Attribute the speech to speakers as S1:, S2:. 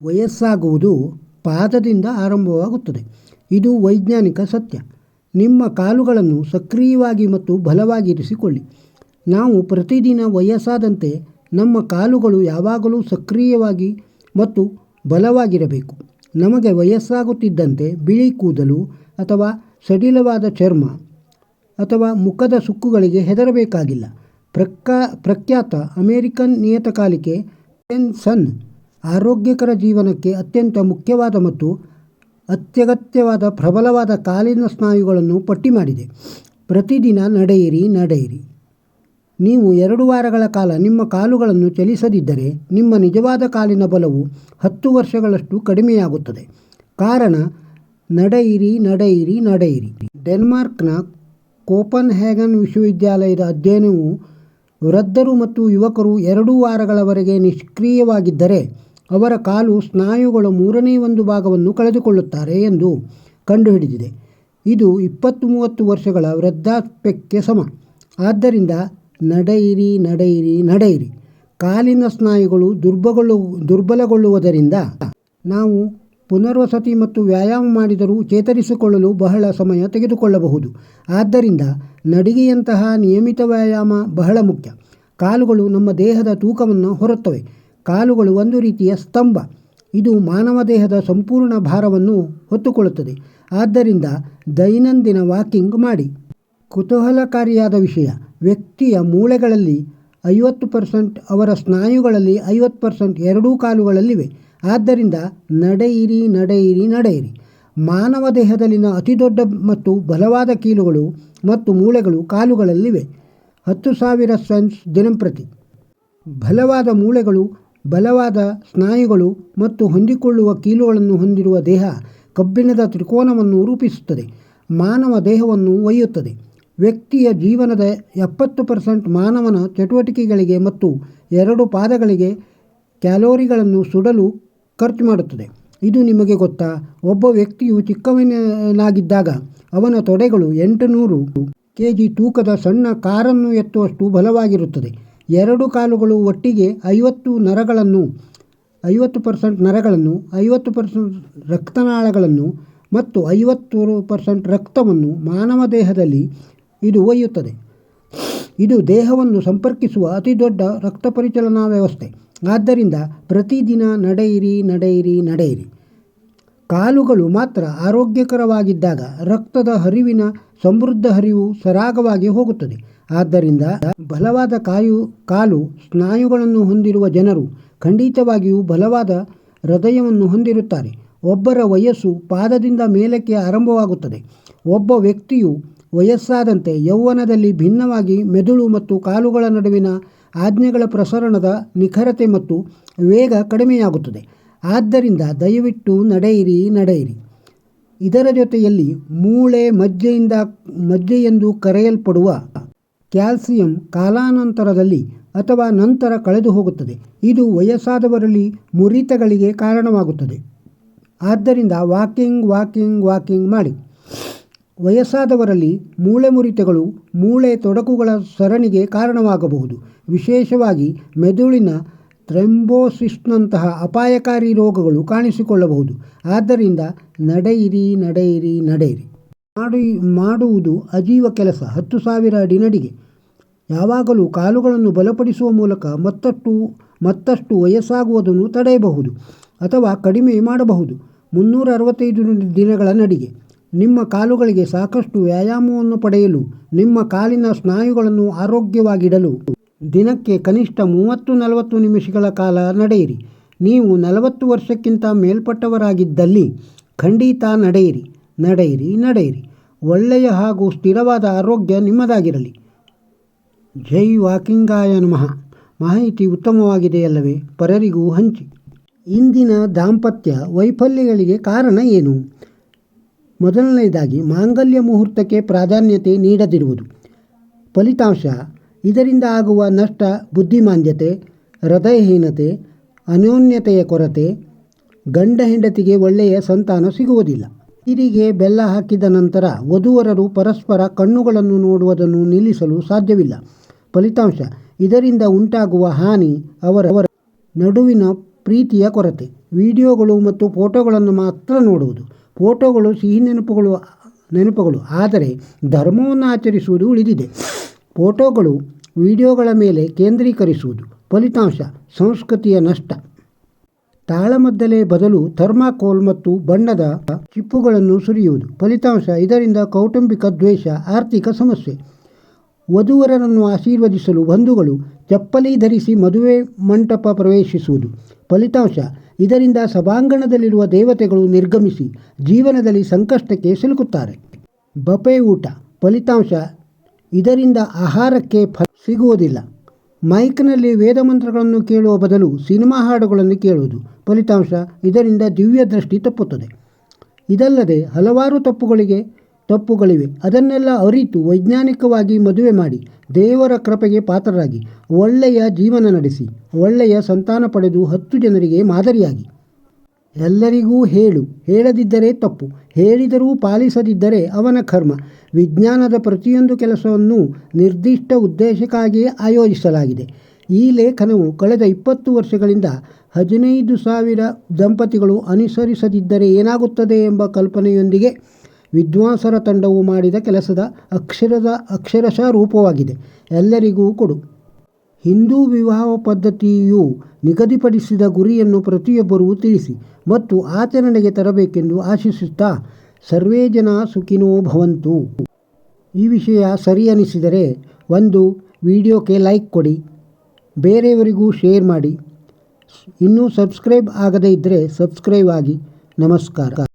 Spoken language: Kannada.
S1: ವಯಸ್ಸಾಗುವುದು ಪಾದದಿಂದ ಆರಂಭವಾಗುತ್ತದೆ. ಇದು ವೈಜ್ಞಾನಿಕ ಸತ್ಯ. ನಿಮ್ಮ ಕಾಲುಗಳನ್ನು ಸಕ್ರಿಯವಾಗಿ ಮತ್ತು ಬಲವಾಗಿರಿಸಿಕೊಳ್ಳಿ. ನಾವು ಪ್ರತಿದಿನ ವಯಸ್ಸಾದಂತೆ ನಮ್ಮ ಕಾಲುಗಳು ಯಾವಾಗಲೂ ಸಕ್ರಿಯವಾಗಿ ಮತ್ತು ಬಲವಾಗಿರಬೇಕು. ನಮಗೆ ವಯಸ್ಸಾಗುತ್ತಿದ್ದಂತೆ ಬಿಳಿ ಕೂದಲು ಅಥವಾ ಸಡಿಲವಾದ ಚರ್ಮ ಅಥವಾ ಮುಖದ ಸುಕ್ಕುಗಳಿಗೆ ಹೆದರಬೇಕಾಗಿಲ್ಲ. ಪ್ರಖ್ಯಾತ ಅಮೆರಿಕನ್ ನಿಯತಕಾಲಿಕೆ ಸನ್ ಆರೋಗ್ಯಕರ ಜೀವನಕ್ಕೆ ಅತ್ಯಂತ ಮುಖ್ಯವಾದ ಮತ್ತು ಅತ್ಯಗತ್ಯವಾದ ಪ್ರಬಲವಾದ ಕಾಲಿನ ಸ್ನಾಯುಗಳನ್ನು ಪಟ್ಟಿ ಮಾಡಿದೆ. ಪ್ರತಿದಿನ ನಡೆಯಿರಿ. ನೀವು 2 ವಾರಗಳ ಕಾಲ ನಿಮ್ಮ ಕಾಲುಗಳನ್ನು ಚಲಿಸದಿದ್ದರೆ ನಿಮ್ಮ ನಿಜವಾದ ಕಾಲಿನ ಬಲವು 10 ವರ್ಷಗಳಷ್ಟು ಕಡಿಮೆಯಾಗುತ್ತದೆ. ಕಾರಣ ನಡೆಯಿರಿ. ಡೆನ್ಮಾರ್ಕ್ನ ಕೋಪನ್ಹ್ಯಾಗನ್ ವಿಶ್ವವಿದ್ಯಾಲಯದ ಅಧ್ಯಯನವು ವೃದ್ಧರು ಮತ್ತು ಯುವಕರು 2 ವಾರಗಳವರೆಗೆ ನಿಷ್ಕ್ರಿಯವಾಗಿದ್ದರೆ ಅವರ ಕಾಲು ಸ್ನಾಯುಗಳ 1/3 ಭಾಗವನ್ನು ಕಳೆದುಕೊಳ್ಳುತ್ತಾರೆ ಎಂದು ಕಂಡುಹಿಡಿದಿದೆ. ಇದು 20-30 ವರ್ಷಗಳ ವೃದ್ಧಾಪ್ಯಕ್ಕೆ ಸಮ. ಆದ್ದರಿಂದ ನಡೆಯಿರಿ. ಕಾಲಿನ ಸ್ನಾಯುಗಳು ದುರ್ಬಲಗೊಳ್ಳುವುದರಿಂದ ನಾವು ಪುನರ್ವಸತಿ ಮತ್ತು ವ್ಯಾಯಾಮ ಮಾಡಿದರೂ ಚೇತರಿಸಿಕೊಳ್ಳಲು ಬಹಳ ಸಮಯ ತೆಗೆದುಕೊಳ್ಳಬಹುದು. ಆದ್ದರಿಂದ ನಡಿಗೆಯಂತಹ ನಿಯಮಿತ ವ್ಯಾಯಾಮ ಬಹಳ ಮುಖ್ಯ. ಕಾಲುಗಳು ನಮ್ಮ ದೇಹದ ತೂಕವನ್ನು ಹೊರುತ್ತವೆ. ಕಾಲುಗಳು ಒಂದು ರೀತಿಯ ಸ್ತಂಭ. ಇದು ಮಾನವ ದೇಹದ ಸಂಪೂರ್ಣ ಭಾರವನ್ನು ಹೊತ್ತುಕೊಳ್ಳುತ್ತದೆ. ಆದ್ದರಿಂದ ದೈನಂದಿನ ವಾಕಿಂಗ್ ಮಾಡಿ. ಕುತೂಹಲಕಾರಿಯಾದ ವಿಷಯ, ವ್ಯಕ್ತಿಯ ಮೂಳೆಗಳಲ್ಲಿ 50%, ಅವರ ಸ್ನಾಯುಗಳಲ್ಲಿ 50% ಎರಡೂ ಕಾಲುಗಳಲ್ಲಿವೆ. ಆದ್ದರಿಂದ ನಡೆಯಿರಿ. ಮಾನವ ದೇಹದಲ್ಲಿನ ಅತಿದೊಡ್ಡ ಮತ್ತು ಬಲವಾದ ಕೀಲುಗಳು ಮತ್ತು ಮೂಳೆಗಳು ಕಾಲುಗಳಲ್ಲಿವೆ. 10,000 ಸೆನ್ಸ್ ದಿನಂಪ್ರತಿ. ಬಲವಾದ ಮೂಳೆಗಳು, ಬಲವಾದ ಸ್ನಾಯುಗಳು ಮತ್ತು ಹೊಂದಿಕೊಳ್ಳುವ ಕೀಲುಗಳನ್ನು ಹೊಂದಿರುವ ದೇಹ ಕಬ್ಬಿಣದ ತ್ರಿಕೋನವನ್ನು ರೂಪಿಸುತ್ತದೆ. ಮಾನವ ದೇಹವನ್ನು ಒಯ್ಯುತ್ತದೆ. ವ್ಯಕ್ತಿಯ ಜೀವನದ 70% ಮಾನವನ ಚಟುವಟಿಕೆಗಳಿಗೆ ಮತ್ತು 2 ಪಾದಗಳಿಗೆ ಕ್ಯಾಲೋರಿಗಳನ್ನು ಸುಡಲು ಖರ್ಚು ಮಾಡುತ್ತದೆ. ಇದು ನಿಮಗೆ ಗೊತ್ತಾ? ಒಬ್ಬ ವ್ಯಕ್ತಿಯು ಚಿಕ್ಕವನಾಗಿದ್ದಾಗ ಅವನ ತೊಡೆಗಳು 800 kg ತೂಕದ ಸಣ್ಣ ಕಾರನ್ನು ಎತ್ತುವಷ್ಟು ಬಲವಾಗಿರುತ್ತದೆ. 2 ಕಾಲುಗಳು ಒಟ್ಟಿಗೆ 50% ನರಗಳನ್ನು, 50% ರಕ್ತನಾಳಗಳನ್ನು ಮತ್ತು 50% ರಕ್ತವನ್ನು ಮಾನವ ದೇಹದಲ್ಲಿ ಇದು ಒಯ್ಯುತ್ತದೆ. ಇದು ದೇಹವನ್ನು ಸಂಪರ್ಕಿಸುವ ಅತಿದೊಡ್ಡ ರಕ್ತ ಪರಿಚಲನಾ ವ್ಯವಸ್ಥೆ. ಆದ್ದರಿಂದ ಪ್ರತಿದಿನ ನಡೆಯಿರಿ. ಕಾಲುಗಳು ಮಾತ್ರ ಆರೋಗ್ಯಕರವಾಗಿದ್ದಾಗ ರಕ್ತದ ಹರಿವಿನ ಸಮೃದ್ಧ ಹರಿವು ಸರಾಗವಾಗಿ ಹೋಗುತ್ತದೆ. ಆದ್ದರಿಂದ ಬಲವಾದ ಕಾಲು ಸ್ನಾಯುಗಳನ್ನು ಹೊಂದಿರುವ ಜನರು ಖಂಡಿತವಾಗಿಯೂ ಬಲವಾದ ಹೃದಯವನ್ನು ಹೊಂದಿರುತ್ತಾರೆ. ಒಬ್ಬರ ವಯಸ್ಸು ಪಾದದಿಂದ ಮೇಲಕ್ಕೆ ಆರಂಭವಾಗುತ್ತದೆ. ಒಬ್ಬ ವ್ಯಕ್ತಿಯು ವಯಸ್ಸಾದಂತೆ ಯೌವನದಲ್ಲಿ ಭಿನ್ನವಾಗಿ ಮೆದುಳು ಮತ್ತು ಕಾಲುಗಳ ನಡುವಿನ ಆಜ್ಞೆಗಳ ಪ್ರಸರಣದ ನಿಖರತೆ ಮತ್ತು ವೇಗ ಕಡಿಮೆಯಾಗುತ್ತದೆ. ಆದ್ದರಿಂದ ದಯವಿಟ್ಟು ನಡೆಯಿರಿ. ಇದರ ಜೊತೆಯಲ್ಲಿ ಮೂಳೆ ಮಜ್ಜೆ ಎಂದು ಕರೆಯಲ್ಪಡುವ ಕ್ಯಾಲ್ಸಿಯಂ ಕಾಲಾನಂತರದಲ್ಲಿ ಅಥವಾ ನಂತರ ಕಳೆದು ಹೋಗುತ್ತದೆ. ಇದು ವಯಸ್ಸಾದವರಲ್ಲಿ ಮುರಿತಗಳಿಗೆ ಕಾರಣವಾಗುತ್ತದೆ. ಆದ್ದರಿಂದ ವಾಕಿಂಗ್ ಮಾಡಿ. ವಯಸ್ಸಾದವರಲ್ಲಿ ಮೂಳೆ ಮುರಿತಗಳು ಮೂಳೆ ತೊಡಕುಗಳ ಸರಣಿಗೆ ಕಾರಣವಾಗಬಹುದು. ವಿಶೇಷವಾಗಿ ಮೆದುಳಿನ ಥ್ರಂಬೋಸಿಸ್ನಂತಹ ಅಪಾಯಕಾರಿ ರೋಗಗಳು ಕಾಣಿಸಿಕೊಳ್ಳಬಹುದು. ಆದ್ದರಿಂದ ನಡೆಯಿರಿ. ಮಾಡುವುದು ಅಜೀವ ಕೆಲಸ. 10,000 ಅಡಿ ನಡಿಗೆ. ಯಾವಾಗಲೂ ಕಾಲುಗಳನ್ನು ಬಲಪಡಿಸುವ ಮೂಲಕ ಮತ್ತಷ್ಟು ವಯಸ್ಸಾಗುವುದನ್ನು ತಡೆಯಬಹುದು ಅಥವಾ ಕಡಿಮೆ ಮಾಡಬಹುದು. 365 ದಿನಗಳ ನಡಿಗೆ. ನಿಮ್ಮ ಕಾಲುಗಳಿಗೆ ಸಾಕಷ್ಟು ವ್ಯಾಯಾಮವನ್ನು ಪಡೆಯಲು, ನಿಮ್ಮ ಕಾಲಿನ ಸ್ನಾಯುಗಳನ್ನು ಆರೋಗ್ಯವಾಗಿಡಲು ದಿನಕ್ಕೆ ಕನಿಷ್ಠ 30-40 ನಿಮಿಷಗಳ ಕಾಲ ನಡೆಯಿರಿ. ನೀವು 40 ವರ್ಷಕ್ಕಿಂತ ಮೇಲ್ಪಟ್ಟವರಾಗಿದ್ದಲ್ಲಿ ಖಂಡಿತ ನಡೆಯಿರಿ. ಒಳ್ಳೆಯ ಹಾಗೂ ಸ್ಥಿರವಾದ ಆರೋಗ್ಯ ನಿಮ್ಮದಾಗಿರಲಿ. ಜೈ ವಾಕಿಂಗಾಯ ನಮಃ. ಮಾಹಿತಿ ಉತ್ತಮವಾಗಿದೆಯಲ್ಲವೇ? ಪರರಿಗೂ ಹಂಚಿ. ಇಂದಿನ ದಾಂಪತ್ಯ ವೈಫಲ್ಯಗಳಿಗೆ ಕಾರಣ ಏನು? ಮೊದಲನೆಯದಾಗಿ, ಮಾಂಗಲ್ಯ ಮುಹೂರ್ತಕ್ಕೆ ಪ್ರಾಧಾನ್ಯತೆ ನೀಡದಿರುವುದು. ಫಲಿತಾಂಶ: ಇದರಿಂದ ಆಗುವ ನಷ್ಟ ಬುದ್ಧಿಮಾಂದ್ಯತೆ, ಹೃದಯಹೀನತೆ, ಅನ್ಯೋನ್ಯತೆಯ ಕೊರತೆ, ಗಂಡ ಹೆಂಡತಿಗೆ ಒಳ್ಳೆಯ ಸಂತಾನ ಸಿಗುವುದಿಲ್ಲ. ನೀರಿಗೆ ಬೆಲ್ಲ ಹಾಕಿದ ನಂತರ ವಧುವರರು ಪರಸ್ಪರ ಕಣ್ಣುಗಳನ್ನು ನೋಡುವುದನ್ನು ನಿಲ್ಲಿಸಲು ಸಾಧ್ಯವಿಲ್ಲ. ಫಲಿತಾಂಶ: ಇದರಿಂದ ಉಂಟಾಗುವ ಹಾನಿ ಅವರ ನಡುವಿನ ಪ್ರೀತಿಯ ಕೊರತೆ. ವಿಡಿಯೋಗಳು ಮತ್ತು ಫೋಟೋಗಳನ್ನು ಮಾತ್ರ ನೋಡುವುದು. ಫೋಟೋಗಳು ಸಿಹಿ ನೆನಪುಗಳು ಆದರೆ ಧರ್ಮವನ್ನು ಆಚರಿಸುವುದು ಉಳಿದಿದೆ. ಫೋಟೋಗಳು ವಿಡಿಯೋಗಳ ಮೇಲೆ ಕೇಂದ್ರೀಕರಿಸುವುದು. ಫಲಿತಾಂಶ ಸಂಸ್ಕೃತಿಯ ನಷ್ಟ. ತಾಳಮದ್ದಲೆ ಬದಲು ಥರ್ಮಾಕೋಲ್ ಮತ್ತು ಬಣ್ಣದ ಚಿಪ್ಪುಗಳನ್ನು ಸುರಿಯುವುದು. ಫಲಿತಾಂಶ ಇದರಿಂದ ಕೌಟುಂಬಿಕ ದ್ವೇಷ, ಆರ್ಥಿಕ ಸಮಸ್ಯೆ. ವಧುವರರನ್ನು ಆಶೀರ್ವದಿಸಲು ಬಂಧುಗಳು ಚಪ್ಪಲಿ ಧರಿಸಿ ಮದುವೆ ಮಂಟಪ ಪ್ರವೇಶಿಸುವುದು. ಫಲಿತಾಂಶ ಇದರಿಂದ ಸಭಾಂಗಣದಲ್ಲಿರುವ ದೇವತೆಗಳು ನಿರ್ಗಮಿಸಿ ಜೀವನದಲ್ಲಿ ಸಂಕಷ್ಟಕ್ಕೆ ಸಿಲುಕುತ್ತಾರೆ. ಬಫೆ ಊಟ. ಫಲಿತಾಂಶ ಇದರಿಂದ ಆಹಾರಕ್ಕೆ ಸಿಗುವುದಿಲ್ಲ. ಮೈಕ್ನಲ್ಲಿ ವೇದಮಂತ್ರಗಳನ್ನು ಕೇಳುವ ಬದಲು ಸಿನಿಮಾ ಹಾಡುಗಳನ್ನು ಕೇಳುವುದು. ಫಲಿತಾಂಶ ಇದರಿಂದ ದಿವ್ಯ ದೃಷ್ಟಿ ತಪ್ಪುತ್ತದೆ. ಇದಲ್ಲದೆ ಹಲವಾರು ತಪ್ಪುಗಳಿವೆ. ಅದನ್ನೆಲ್ಲ ಅರಿತು ವೈಜ್ಞಾನಿಕವಾಗಿ ಮದುವೆ ಮಾಡಿ ದೇವರ ಕೃಪೆಗೆ ಪಾತ್ರರಾಗಿ ಒಳ್ಳೆಯ ಜೀವನ ನಡೆಸಿ ಒಳ್ಳೆಯ ಸಂತಾನ ಪಡೆದು 10 ಜನರಿಗೆ ಮಾದರಿಯಾಗಿ. ಎಲ್ಲರಿಗೂ ಹೇಳದಿದ್ದರೆ ತಪ್ಪು, ಹೇಳಿದರೂ ಪಾಲಿಸದಿದ್ದರೆ ಅವನ ಕರ್ಮ. ವಿಜ್ಞಾನದ ಪ್ರತಿಯೊಂದು ಕೆಲಸವನ್ನು ನಿರ್ದಿಷ್ಟ ಉದ್ದೇಶಕ್ಕಾಗಿಯೇ ಆಯೋಜಿಸಲಾಗಿದೆ. ಈ ಲೇಖನವು ಕಳೆದ 20 ವರ್ಷಗಳಿಂದ 15,000 ದಂಪತಿಗಳು ಅನುಸರಿಸದಿದ್ದರೆ ಏನಾಗುತ್ತದೆ ಎಂಬ ಕಲ್ಪನೆಯೊಂದಿಗೆ ವಿದ್ವಾಂಸರ ತಂಡವು ಮಾಡಿದ ಕೆಲಸದ ಅಕ್ಷರಶಃ ರೂಪವಾಗಿದೆ. ಎಲ್ಲರಿಗೂ ಕೊಡು. ಹಿಂದೂ ವಿವಾಹ ಪದ್ಧತಿಯು ನಿಗದಿಪಡಿಸಿದ ಗುರಿಯನ್ನು ಪ್ರತಿಯೊಬ್ಬರೂ ತಿಳಿಸಿ ಮತ್ತು ಆಚರಣೆಗೆ ತರಬೇಕೆಂದು ಆಶಿಸುತ್ತಾ ಸರ್ವೇ ಜನ ಸುಖಿನೋ ಭವಂತು. ಈ ವಿಷಯ ಸರಿ ಅನಿಸಿದರೆ ಒಂದು ವಿಡಿಯೋಕ್ಕೆ ಲೈಕ್ ಕೊಡಿ, ಬೇರೆಯವರಿಗೂ ಶೇರ್ ಮಾಡಿ. ಇನ್ನೂ ಸಬ್ಸ್ಕ್ರೈಬ್ ಆಗದೇ ಇದ್ದರೆ ಸಬ್ಸ್ಕ್ರೈಬ್ ಆಗಿ. ನಮಸ್ಕಾರ.